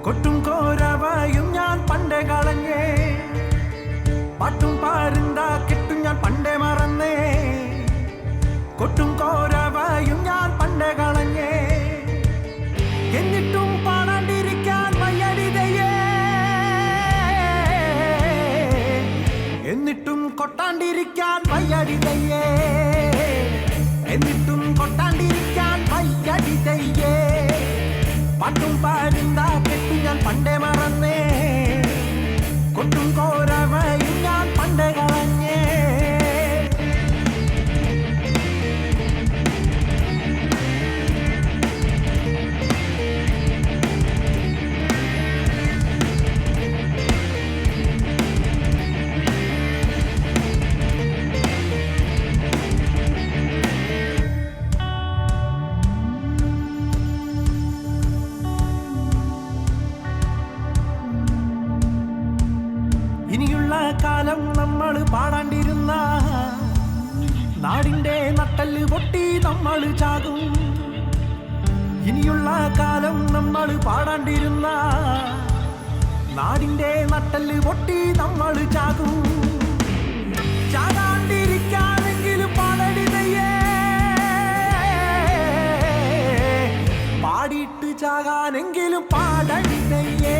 കൊട്ടും കോരവയും ഞാൻ പണ്ടേ കളഞ്ഞേ, പാട്ടും പാരുന്താ കെട്ടും ഞാൻ പണ്ടേ മറന്നേ. കൊട്ടും കോരവയും ഞാൻ പണ്ടേ കളഞ്ഞേ, എന്നിട്ടും പാടാണ്ടിരിക്കാൻ വയ്യടിതയേ, എന്നിട്ടും കൊട്ടാണ്ടിരിക്കാൻ വയ്യടിതയേ, എന്നിട്ടും കൊട്ടാണ്ടിരിക്കാൻ വയ്യടിതയേ. പാട്ടും പാരുന്താ കെട്ടും ഞാൻ പണ്ടേ മറന്നേ, കൊട്ടും കോരവയും ഞാൻ പണ്ടേ കളഞ്ഞേ. ഇനിയുള്ള കാലം നമ്മൾ പാടാണ്ടിരുന്ന നാടിൻ്റെ നട്ടല് പൊട്ടി നമ്മൾ ചാകും. ഇനിയുള്ള കാലം നമ്മൾ പാടാണ്ടിരുന്ന നാടിൻ്റെ നട്ടല് പൊട്ടി നമ്മൾ ചാകും. ചാകാണ്ടിരിക്കാനെങ്കിലും പാടടിതയേ, പാടിയിട്ട് ചാകാനെങ്കിലും പാടടിതയേ.